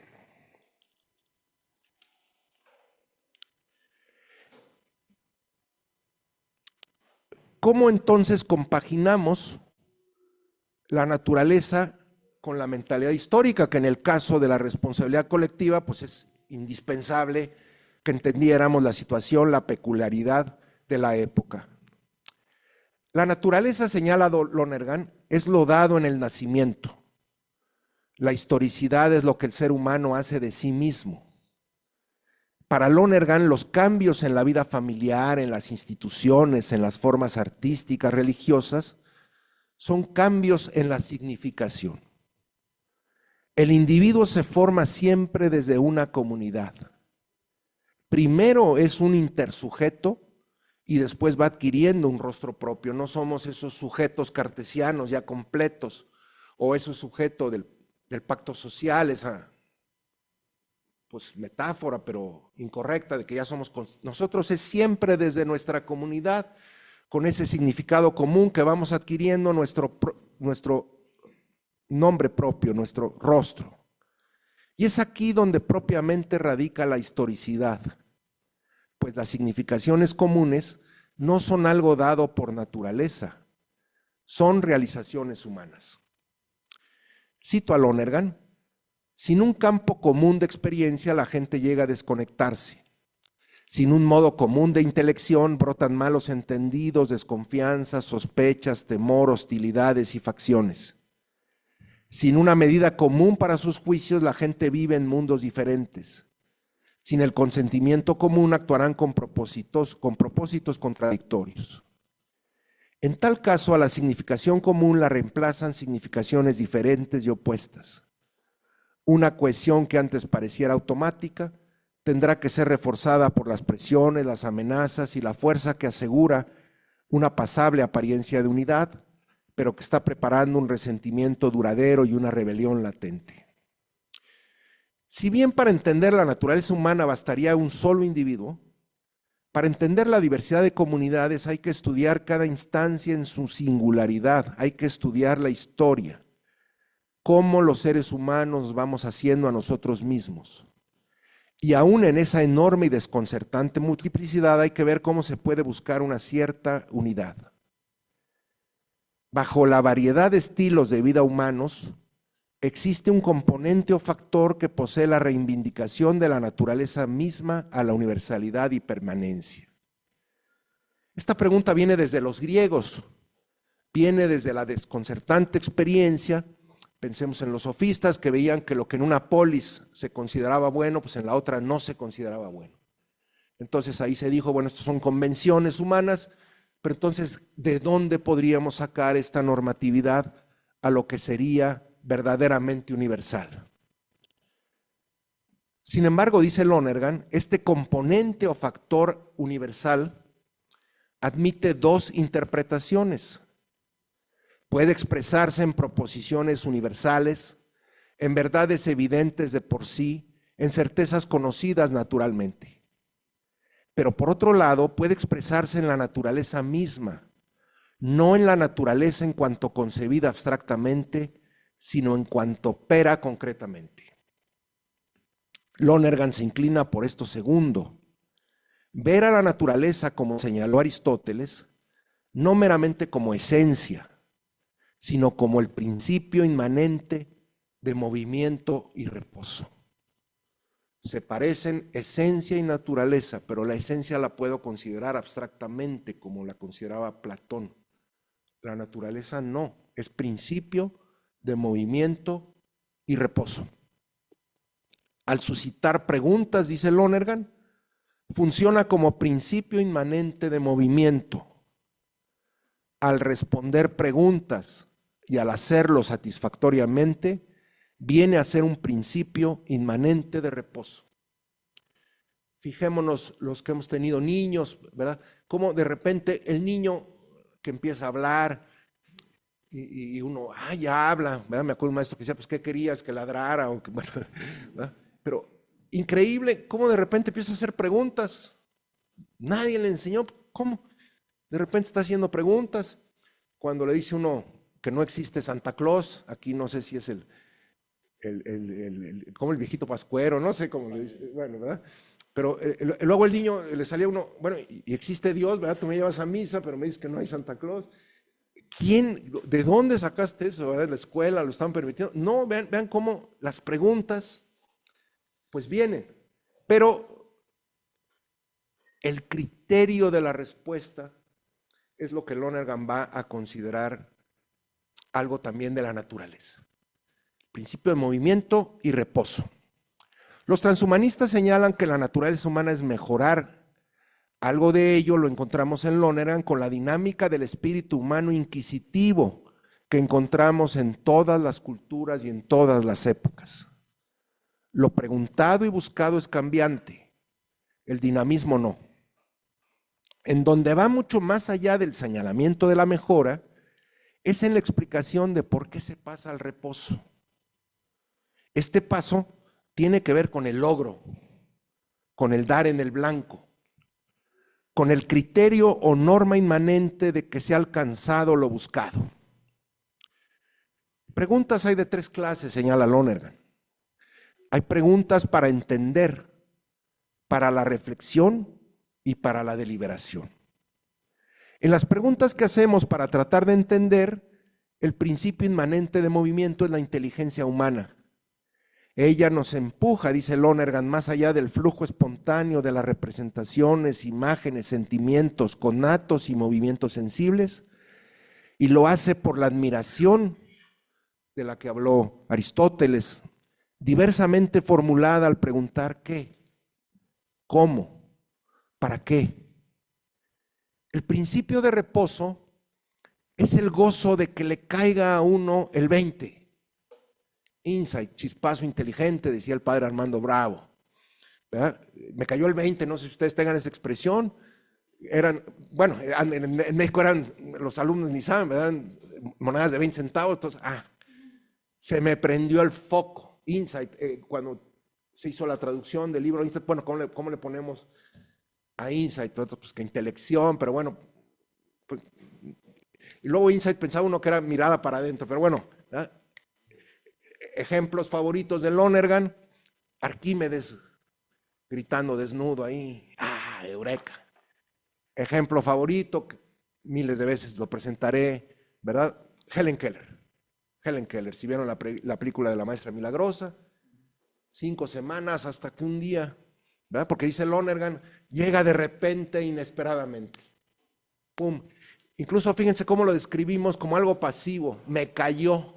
[SPEAKER 2] ¿Cómo entonces compaginamos la naturaleza con la mentalidad histórica? Que en el caso de la responsabilidad colectiva, pues es indispensable que entendiéramos la situación, la peculiaridad de la época. La naturaleza, señala Lonergan, es lo dado en el nacimiento. La historicidad es lo que el ser humano hace de sí mismo. Para Lonergan, los cambios en la vida familiar, en las instituciones, en las formas artísticas, religiosas, son cambios en la significación. El individuo se forma siempre desde una comunidad. primero es un intersujeto y después va adquiriendo un rostro propio. No somos esos sujetos cartesianos ya completos o esos sujetos del pacto social, esa pues metáfora pero incorrecta de que ya somos. Nosotros es siempre desde nuestra comunidad, con ese significado común que vamos adquiriendo nuestro nombre propio, nuestro rostro. Y es aquí donde propiamente radica la historicidad, pues las significaciones comunes no son algo dado por naturaleza, son realizaciones humanas. Cito a Lonergan: sin un campo común de experiencia la gente llega a desconectarse. Sin un modo común de intelección brotan malos entendidos, desconfianzas, sospechas, temor, hostilidades y facciones. Sin una medida común para sus juicios, la gente vive en mundos diferentes. Sin el consentimiento común, actuarán con propósitos contradictorios. En tal caso, a la significación común la reemplazan significaciones diferentes y opuestas. Una cohesión que antes pareciera automática tendrá que ser reforzada por las presiones, las amenazas y la fuerza que asegura una pasable apariencia de unidad, pero que está preparando un resentimiento duradero y una rebelión latente. Si bien para entender la naturaleza humana bastaría un solo individuo, para entender la diversidad de comunidades hay que estudiar cada instancia en su singularidad, hay que estudiar la historia, cómo los seres humanos vamos haciendo a nosotros mismos. Y aún en esa enorme y desconcertante multiplicidad hay que ver cómo se puede buscar una cierta unidad. Bajo la variedad de estilos de vida humanos, existe un componente o factor que posee la reivindicación de la naturaleza misma a la universalidad y permanencia. Esta pregunta viene desde los griegos, viene desde la desconcertante experiencia. Pensemos en los sofistas que veían que lo que en una polis se consideraba bueno, pues en la otra no se consideraba bueno. Entonces ahí se dijo, bueno, estas son convenciones humanas, pero entonces, ¿de dónde podríamos sacar esta normatividad a lo que sería verdaderamente universal? Sin embargo, dice Lonergan, este componente o factor universal admite dos interpretaciones. Puede expresarse en proposiciones universales, en verdades evidentes de por sí, en certezas conocidas naturalmente. Pero por otro lado, puede expresarse en la naturaleza misma, no en la naturaleza en cuanto concebida abstractamente, sino en cuanto opera concretamente. Lonergan se inclina por esto segundo. Ver a la naturaleza, como señaló Aristóteles, no meramente como esencia, sino como el principio inmanente de movimiento y reposo. Se parecen esencia y naturaleza, pero la esencia la puedo considerar abstractamente como la consideraba Platón. La naturaleza no, es principio de movimiento y reposo. Al suscitar preguntas, dice Lonergan, funciona como principio inmanente de movimiento. Al responder preguntas y al hacerlo satisfactoriamente, viene a ser un principio inmanente de reposo. Fijémonos los que hemos tenido niños, ¿verdad? Cómo de repente el niño que empieza a hablar y uno, ya habla, ¿verdad? Me acuerdo un maestro que decía, pues, ¿qué querías? Que ladrara, o que, bueno, ¿verdad? Pero increíble cómo de repente empieza a hacer preguntas. Nadie le enseñó cómo. De repente está haciendo preguntas. Cuando le dice uno que no existe Santa Claus, aquí no sé si es como el viejito pascuero, no sé cómo le dice, bueno, ¿verdad? Pero luego el niño le salía uno, bueno, y existe Dios, ¿verdad? Tú me llevas a misa, pero me dices que no hay Santa Claus. ¿De dónde sacaste eso? ¿Verdad? ¿De la escuela lo están permitiendo? No, vean cómo las preguntas, pues vienen. Pero el criterio de la respuesta es lo que Lonergan va a considerar algo también de la naturaleza. Principio de movimiento y reposo. Los transhumanistas señalan que la naturaleza humana es mejorar. Algo de ello lo encontramos en Lonergan con la dinámica del espíritu humano inquisitivo que encontramos en todas las culturas y en todas las épocas. Lo preguntado y buscado es cambiante. el dinamismo no. En donde va mucho más allá del señalamiento de la mejora, es en la explicación de por qué se pasa al reposo. Este paso tiene que ver con el logro, con el dar en el blanco, con el criterio o norma inmanente de que se ha alcanzado lo buscado. Preguntas hay de 3 clases, señala Lonergan. Hay preguntas para entender, para la reflexión y para la deliberación. En las preguntas que hacemos para tratar de entender, el principio inmanente de movimiento es la inteligencia humana. Ella nos empuja, dice Lonergan, más allá del flujo espontáneo de las representaciones, imágenes, sentimientos, conatos y movimientos sensibles, y lo hace por la admiración de la que habló Aristóteles, diversamente formulada al preguntar ¿qué? ¿Cómo? ¿Para qué? El principio de reposo es el gozo de que le caiga a uno el 20. Insight, chispazo inteligente, decía el padre Armando Bravo. ¿Verdad? Me cayó el 20, no sé si ustedes tengan esa expresión. En México los alumnos ni saben, ¿verdad? Monedas de 20 centavos, entonces, se me prendió el foco. Insight, cuando se hizo la traducción del libro Insight, bueno, ¿cómo le ponemos a Insight? Pues que intelección, pero bueno. Pues, y luego Insight pensaba uno que era mirada para adentro, pero bueno, ¿verdad? Ejemplos favoritos de Lonergan, Arquímedes gritando desnudo ahí, eureka. Ejemplo favorito, miles de veces lo presentaré, ¿verdad? Helen Keller. Si vieron la película de la maestra milagrosa, 5 semanas hasta que un día, ¿verdad? Porque dice Lonergan, llega de repente, inesperadamente. ¡Pum! Incluso fíjense cómo lo describimos como algo pasivo, me cayó.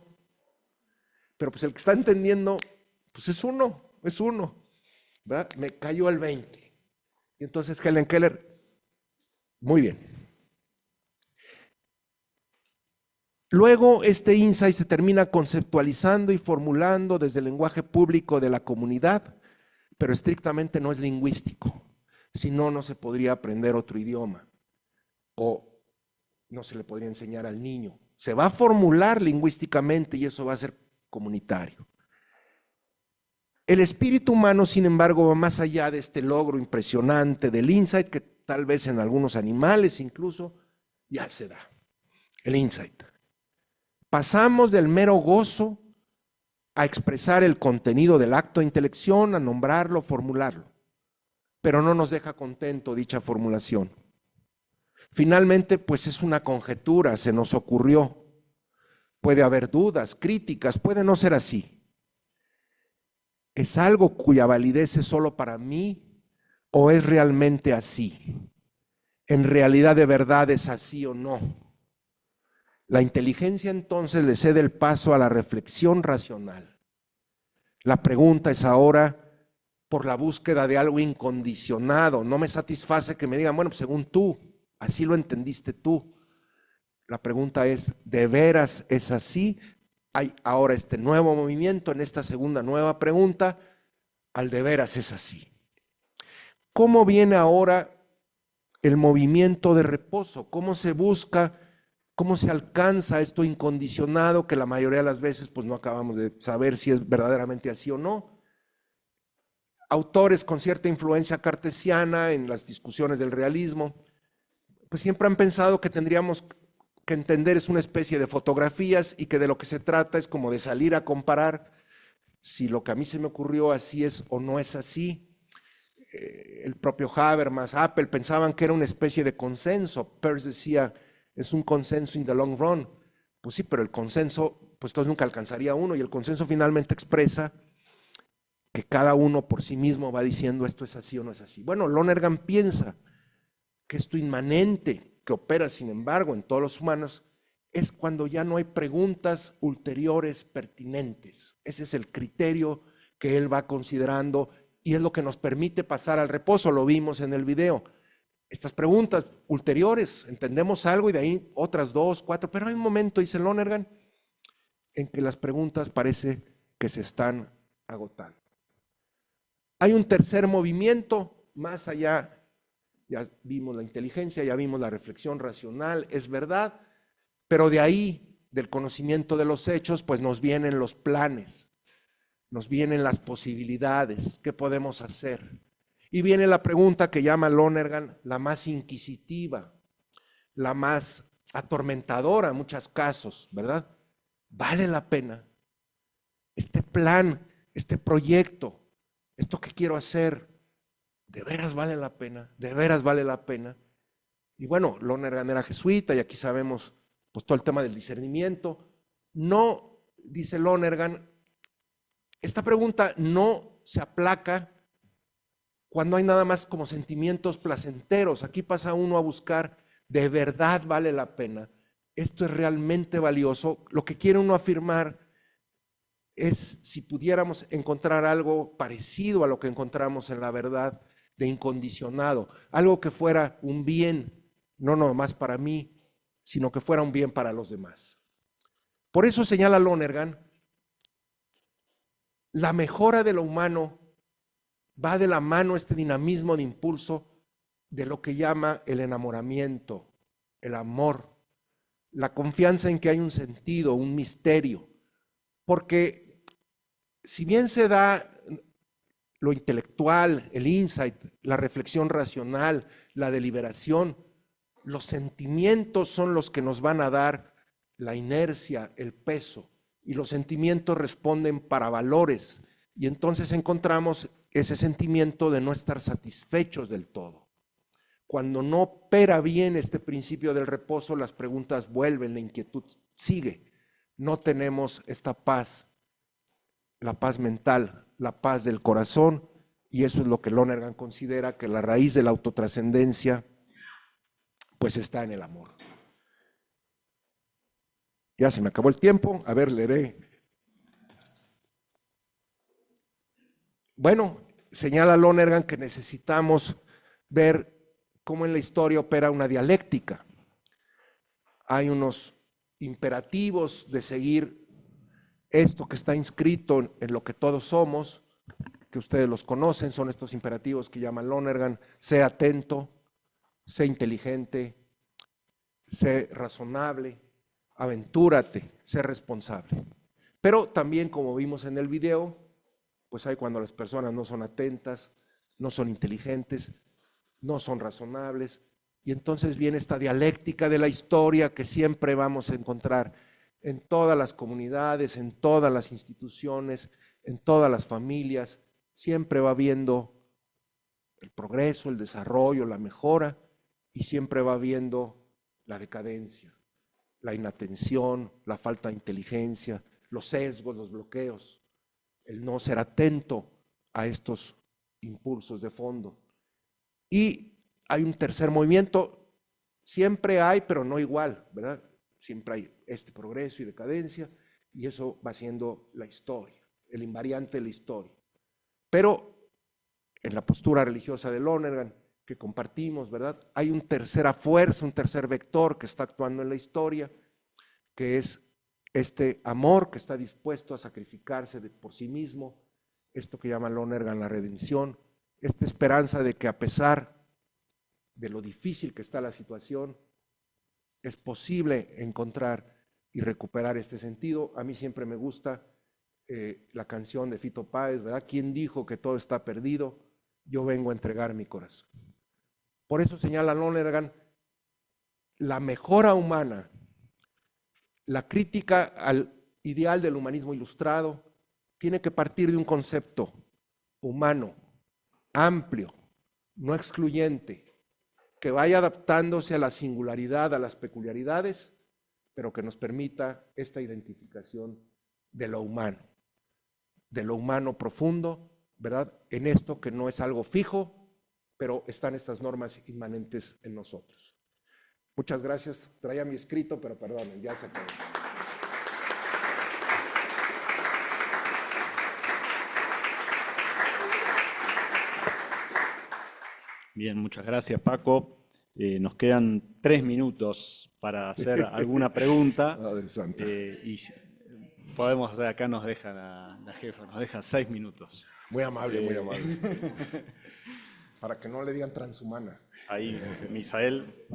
[SPEAKER 2] Pero pues el que está entendiendo, pues es uno, ¿verdad? Me cayó el 20. Y entonces Helen Keller, muy bien. Luego este insight se termina conceptualizando y formulando desde el lenguaje público de la comunidad, pero estrictamente no es lingüístico. Si no, no se podría aprender otro idioma o no se le podría enseñar al niño. Se va a formular lingüísticamente y eso va a ser comunitario. El espíritu humano, sin embargo, va más allá de este logro impresionante del insight, que tal vez en algunos animales incluso ya se da. El insight. Pasamos del mero gozo a expresar el contenido del acto de intelección, a nombrarlo, formularlo. Pero no nos deja contento dicha formulación. Finalmente, pues es una conjetura, se nos ocurrió. Puede haber dudas, críticas, puede no ser así. ¿Es algo cuya validez es solo para mí o es realmente así? ¿En realidad de verdad es así o no? La inteligencia entonces le cede el paso a la reflexión racional. La pregunta es ahora por la búsqueda de algo incondicionado. No me satisface que me digan, bueno, pues según tú, así lo entendiste tú. La pregunta es, ¿de veras es así? Hay ahora este nuevo movimiento, en esta segunda nueva pregunta, ¿al de veras es así? ¿Cómo viene ahora el movimiento de reposo? ¿Cómo se busca? ¿Cómo se alcanza esto incondicionado que la mayoría de las veces pues no acabamos de saber si es verdaderamente así o no? Autores con cierta influencia cartesiana en las discusiones del realismo, pues siempre han pensado que tendríamos que entender es una especie de fotografías y que de lo que se trata es como de salir a comparar si lo que a mí se me ocurrió así es o no es así. El propio Habermas, Apple pensaban que era una especie de consenso. Peirce decía, es un consenso in the long run. Pues sí, pero el consenso, pues entonces nunca alcanzaría uno, y el consenso finalmente expresa que cada uno por sí mismo va diciendo esto es así o no es así. Bueno, Lonergan piensa que esto inmanente que opera, sin embargo, en todos los humanos, es cuando ya no hay preguntas ulteriores pertinentes. Ese es el criterio que él va considerando y es lo que nos permite pasar al reposo. Lo vimos en el video. Estas preguntas ulteriores, entendemos algo y de ahí otras 2, 4, pero hay un momento, dice Lonergan, en que las preguntas parece que se están agotando. Hay un tercer movimiento más allá, ya vimos la inteligencia, ya vimos la reflexión racional, es verdad, pero de ahí, del conocimiento de los hechos, pues nos vienen los planes, nos vienen las posibilidades, ¿qué podemos hacer? Y viene la pregunta que llama Lonergan la más inquisitiva, la más atormentadora en muchos casos, ¿verdad? ¿Vale la pena? Este plan, este proyecto, esto que quiero hacer, ¿de veras vale la pena? ¿De veras vale la pena? Y bueno, Lonergan era jesuita y aquí sabemos pues todo el tema del discernimiento. No, dice Lonergan, esta pregunta no se aplaca cuando hay nada más como sentimientos placenteros. Aquí pasa uno a buscar, ¿de verdad vale la pena? ¿Esto es realmente valioso? Lo que quiere uno afirmar es si pudiéramos encontrar algo parecido a lo que encontramos en la verdad de incondicionado, algo que fuera un bien, no nomás para mí, sino que fuera un bien para los demás. Por eso señala Lonergan, la mejora de lo humano va de la mano este dinamismo de impulso de lo que llama el enamoramiento, el amor, la confianza en que hay un sentido, un misterio, porque si bien se da lo intelectual, el insight, la reflexión racional, la deliberación, los sentimientos son los que nos van a dar la inercia, el peso, y los sentimientos responden para valores, y entonces encontramos ese sentimiento de no estar satisfechos del todo. Cuando no opera bien este principio del reposo, las preguntas vuelven, la inquietud sigue. No tenemos esta paz, la paz mental, la paz del corazón, y eso es lo que Lonergan considera que la raíz de la autotrascendencia pues está en el amor. Ya se me acabó el tiempo, a ver, leeré. Bueno, señala Lonergan que necesitamos ver cómo en la historia opera una dialéctica. Hay unos imperativos de seguir esto que está inscrito en lo que todos somos, que ustedes los conocen, son estos imperativos que llama Lonergan: sé atento, sé inteligente, sé razonable, aventúrate, sé responsable. Pero también, como vimos en el video, pues hay cuando las personas no son atentas, no son inteligentes, no son razonables, y entonces viene esta dialéctica de la historia que siempre vamos a encontrar en todas las comunidades, en todas las instituciones, en todas las familias. Siempre va habiendo el progreso, el desarrollo, la mejora, y siempre va habiendo la decadencia, la inatención, la falta de inteligencia, los sesgos, los bloqueos, el no ser atento a estos impulsos de fondo. Y hay un tercer movimiento, siempre hay, pero no igual, ¿verdad? Siempre hay este progreso y decadencia, y eso va siendo la historia, el invariante de la historia. Pero en la postura religiosa de Lonergan, que compartimos, ¿verdad? Hay una tercera fuerza, un tercer vector que está actuando en la historia, que es este amor que está dispuesto a sacrificarse por sí mismo, esto que llama Lonergan la redención, esta esperanza de que a pesar de lo difícil que está la situación, es posible encontrar y recuperar este sentido. A mí siempre me gusta la canción de Fito Páez, ¿verdad? ¿Quién dijo que todo está perdido? Yo vengo a entregar mi corazón. Por eso señala Lonergan, la mejora humana, la crítica al ideal del humanismo ilustrado, tiene que partir de un concepto humano, amplio, no excluyente, que vaya adaptándose a la singularidad, a las peculiaridades, pero que nos permita esta identificación de lo humano profundo, ¿verdad? En esto que no es algo fijo, pero están estas normas inmanentes en nosotros. Muchas gracias. Traía mi escrito, pero perdonen, ya se acabó.
[SPEAKER 1] Bien, muchas gracias, Paco. Nos quedan 3 minutos para hacer alguna pregunta. Y podemos hacer, acá nos deja la jefa, nos deja 6 minutos.
[SPEAKER 2] Muy amable, muy amable. para que no le digan transhumana.
[SPEAKER 1] Ahí, Misael.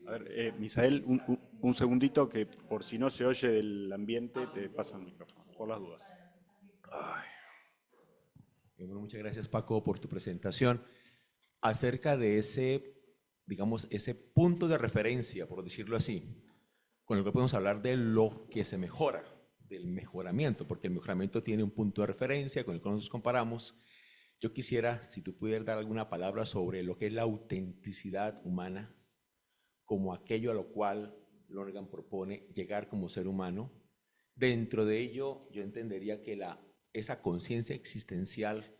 [SPEAKER 1] A ver, Misael, un segundito que por si no se oye del ambiente, te pasa el micrófono, por las dudas.
[SPEAKER 3] Bueno, muchas gracias, Paco, por tu presentación. Acerca de ese, digamos, ese punto de referencia, por decirlo así, con el que podemos hablar de lo que se mejora, del mejoramiento, porque el mejoramiento tiene un punto de referencia con el que nos comparamos. Yo quisiera, si tú pudieras dar alguna palabra sobre lo que es la autenticidad humana, como aquello a lo cual Lonergan propone llegar como ser humano. Dentro de ello, yo entendería que esa conciencia existencial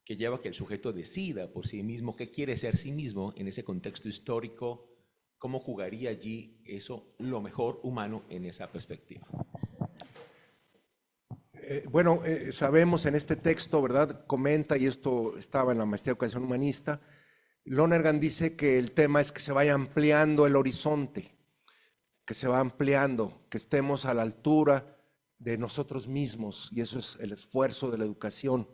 [SPEAKER 3] que lleva a que el sujeto decida por sí mismo qué quiere ser sí mismo en ese contexto histórico, ¿cómo jugaría allí eso, lo mejor humano en esa perspectiva?
[SPEAKER 2] Sabemos en este texto, ¿verdad? Comenta, y esto estaba en la maestría de educación humanista, Lonergan dice que el tema es que se vaya ampliando el horizonte, que se va ampliando, que estemos a la altura de nosotros mismos, y eso es el esfuerzo de la educación.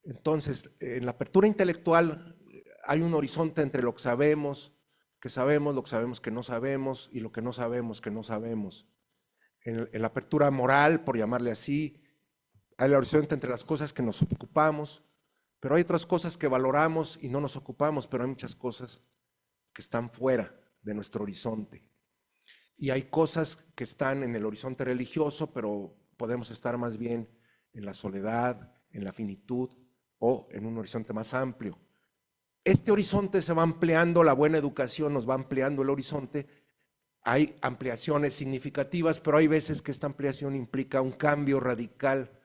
[SPEAKER 2] Entonces, en la apertura intelectual hay un horizonte entre lo que sabemos, lo que sabemos que no sabemos, y lo que no sabemos que no sabemos. En la apertura moral, por llamarle así, hay el horizonte entre las cosas que nos ocupamos, pero hay otras cosas que valoramos y no nos ocupamos, pero hay muchas cosas que están fuera de nuestro horizonte. Y hay cosas que están en el horizonte religioso, pero podemos estar más bien en la soledad, en la finitud o en un horizonte más amplio. Este horizonte se va ampliando, la buena educación nos va ampliando el horizonte. Hay ampliaciones significativas, pero hay veces que esta ampliación implica un cambio radical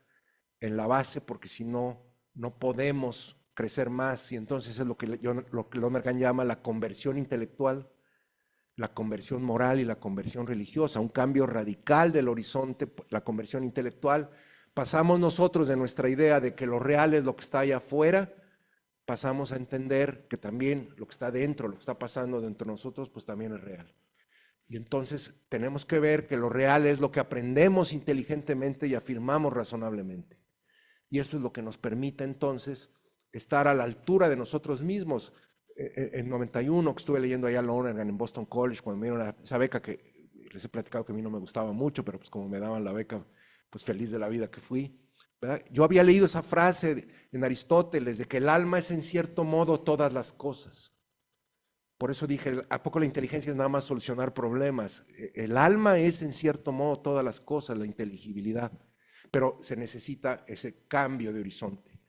[SPEAKER 2] en la base, porque si no, no podemos crecer más, y entonces es lo que Lonergan llama la conversión intelectual, la conversión moral y la conversión religiosa, un cambio radical del horizonte, la conversión intelectual. Pasamos nosotros de nuestra idea de que lo real es lo que está allá afuera, pasamos a entender que también lo que está dentro, lo que está pasando dentro de nosotros, pues también es real. Y entonces tenemos que ver que lo real es lo que aprendemos inteligentemente y afirmamos razonablemente. Y eso es lo que nos permite entonces estar a la altura de nosotros mismos. En 91, que estuve leyendo allá a Lonergan en Boston College, cuando me dieron esa beca, que les he platicado que a mí no me gustaba mucho, pero pues como me daban la beca, pues feliz de la vida que fui, ¿verdad? Yo había leído esa frase en Aristóteles de que el alma es en cierto modo todas las cosas. Por eso dije, ¿a poco la inteligencia es nada más solucionar problemas? El alma es en cierto modo todas las cosas, la inteligibilidad, pero se necesita ese cambio de horizonte.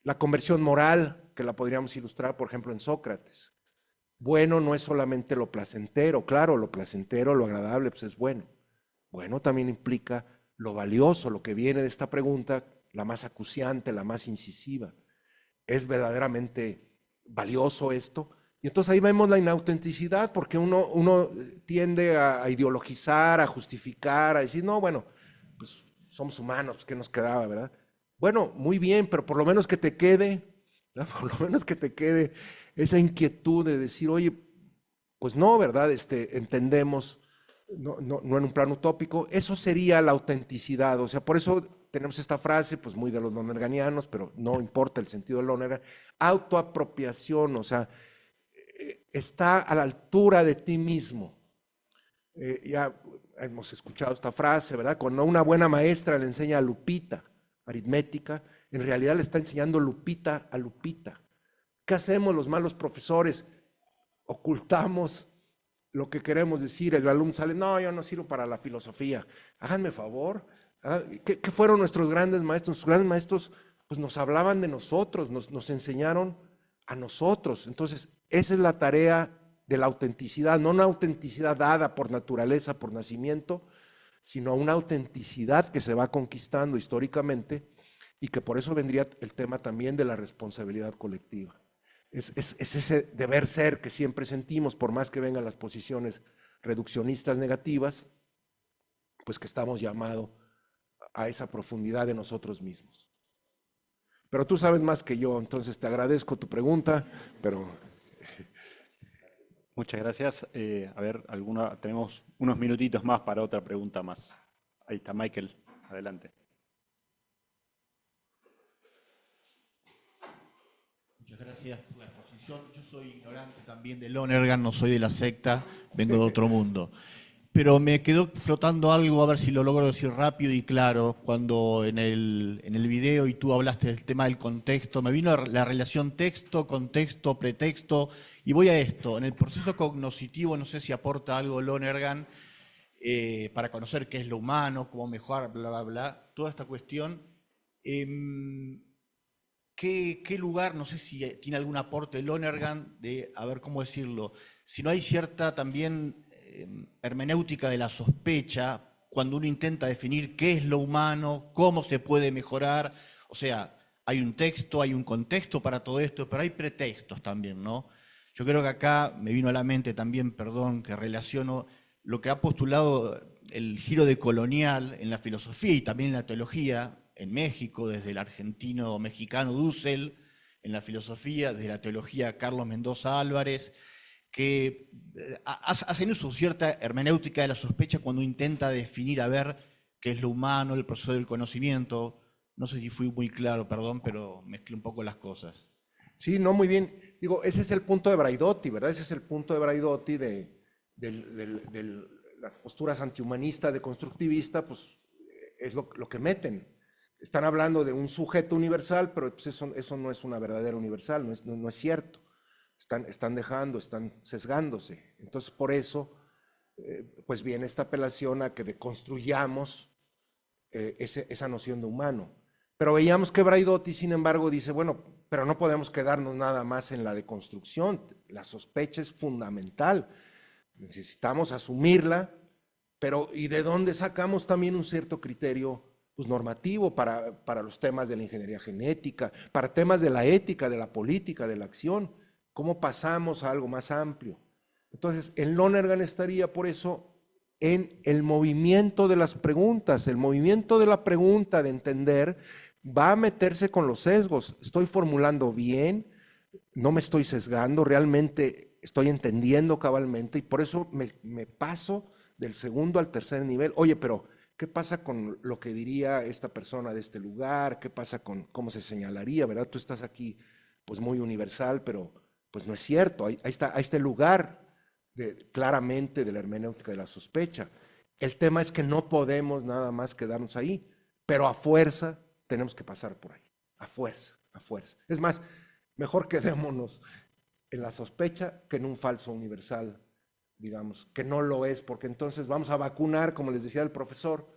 [SPEAKER 2] La conversión moral, que la podríamos ilustrar, por ejemplo, en Sócrates. Bueno no es solamente lo placentero, claro, lo placentero, lo agradable, pues es bueno. Bueno también implica lo valioso, lo que viene de esta pregunta, la más acuciante, la más incisiva. ¿Es verdaderamente valioso esto? Y entonces ahí vemos la inautenticidad, porque uno tiende a ideologizar, a justificar, a decir, no, bueno, pues somos humanos, pues ¿qué nos quedaba, verdad? Bueno, muy bien, pero por lo menos que te quede, ¿no? Por lo menos que te quede esa inquietud de decir, oye, pues no, ¿verdad? Entendemos, no en un plano utópico, eso sería la autenticidad, o sea, por eso tenemos esta frase, pues muy de los lonerganianos, pero no importa el sentido de Lonergan, autoapropiación, o sea, está a la altura de ti mismo. Ya hemos escuchado esta frase, ¿verdad? Cuando una buena maestra le enseña a Lupita aritmética, en realidad le está enseñando Lupita a Lupita. ¿Qué hacemos los malos profesores? Ocultamos lo que queremos decir. El alumno sale, no, yo no sirvo para la filosofía. Háganme favor. ¿Qué fueron nuestros grandes maestros? Nuestros grandes maestros pues, nos hablaban de nosotros, nos enseñaron a nosotros. Entonces, esa es la tarea de la autenticidad, no una autenticidad dada por naturaleza, por nacimiento, sino una autenticidad que se va conquistando históricamente y que por eso vendría el tema también de la responsabilidad colectiva. Es ese deber ser que siempre sentimos, por más que vengan las posiciones reduccionistas negativas, pues que estamos llamados a esa profundidad de nosotros mismos. Pero tú sabes más que yo, entonces te agradezco tu pregunta, pero...
[SPEAKER 1] Muchas gracias. A ver, tenemos unos minutitos más para otra pregunta más. Ahí está, Michael, adelante.
[SPEAKER 4] Muchas gracias por la exposición. Yo soy ignorante también de Lonergan, no soy de la secta, vengo de otro mundo. Pero me quedó flotando algo, a ver si lo logro decir rápido y claro, cuando en el video y tú hablaste del tema del contexto, me vino la relación texto, contexto, pretexto, y voy a esto. En el proceso cognoscitivo, no sé si aporta algo Lonergan, para conocer qué es lo humano, cómo mejorar, bla, bla, bla, toda esta cuestión. ¿Qué lugar, no sé si tiene algún aporte Lonergan de, a ver cómo decirlo, si no hay cierta también hermenéutica de la sospecha, cuando uno intenta definir qué es lo humano, cómo se puede mejorar, o sea, hay un texto, hay un contexto para todo esto, pero hay pretextos también, ¿no? Yo creo que acá me vino a la mente también, perdón, que relaciono lo que ha postulado el giro de colonial en la filosofía y también en la teología, en México, desde el argentino mexicano Dussel, en la filosofía, desde la teología Carlos Mendoza Álvarez, que hacen uso de cierta hermenéutica de la sospecha cuando intenta definir a ver qué es lo humano, el proceso del conocimiento. No sé si fui muy claro, perdón, pero mezclé un poco las cosas.
[SPEAKER 2] Sí, no, muy bien. Digo, ese es el punto de Braidotti, ¿verdad? Ese es el punto de Braidotti de las posturas antihumanistas, de constructivista, pues es lo que meten. Están hablando de un sujeto universal, pero pues eso no es una verdadera universal, no es cierto. Están sesgándose. Entonces, por eso, pues viene esta apelación a que deconstruyamos esa noción de humano. Pero veíamos que Braidotti, sin embargo, dice, bueno, pero no podemos quedarnos nada más en la deconstrucción. La sospecha es fundamental. Necesitamos asumirla, pero ¿y de dónde sacamos también un cierto criterio pues, normativo para los temas de la ingeniería genética, para temas de la ética, de la política, de la acción? ¿Cómo pasamos a algo más amplio? Entonces, el Lonergan estaría por eso en el movimiento de las preguntas. El movimiento de la pregunta, de entender, va a meterse con los sesgos. Estoy formulando bien, no me estoy sesgando, realmente estoy entendiendo cabalmente y por eso me paso del segundo al tercer nivel. Oye, pero ¿qué pasa con lo que diría esta persona de este lugar? ¿Qué pasa con cómo se señalaría? ¿Verdad? Tú estás aquí pues muy universal, pero pues no es cierto. Ahí está el lugar claramente de la hermenéutica de la sospecha. El tema es que no podemos nada más quedarnos ahí, pero a fuerza tenemos que pasar por ahí, a fuerza, a fuerza. Es más, mejor quedémonos en la sospecha que en un falso universal, digamos, que no lo es, porque entonces vamos a vacunar, como les decía el profesor,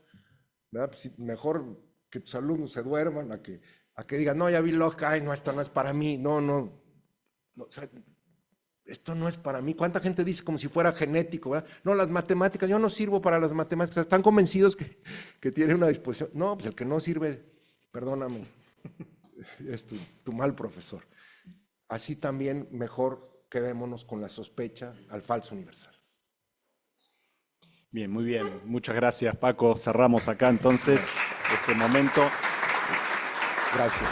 [SPEAKER 2] ¿verdad? Pues mejor que tus alumnos se duerman a que digan, no, ya vi Locke, ay, no, esto no es para mí, no, o sea, esto no es para mí. ¿Cuánta gente dice como si fuera genético? ¿Verdad? No, las matemáticas, yo no sirvo para las matemáticas. Están convencidos que tienen una disposición. No, pues el que no sirve, perdóname, es tu mal profesor. Así también mejor quedémonos con la sospecha al falso universal.
[SPEAKER 1] Bien, muy bien. Muchas gracias, Paco. Cerramos acá entonces este momento.
[SPEAKER 2] Gracias.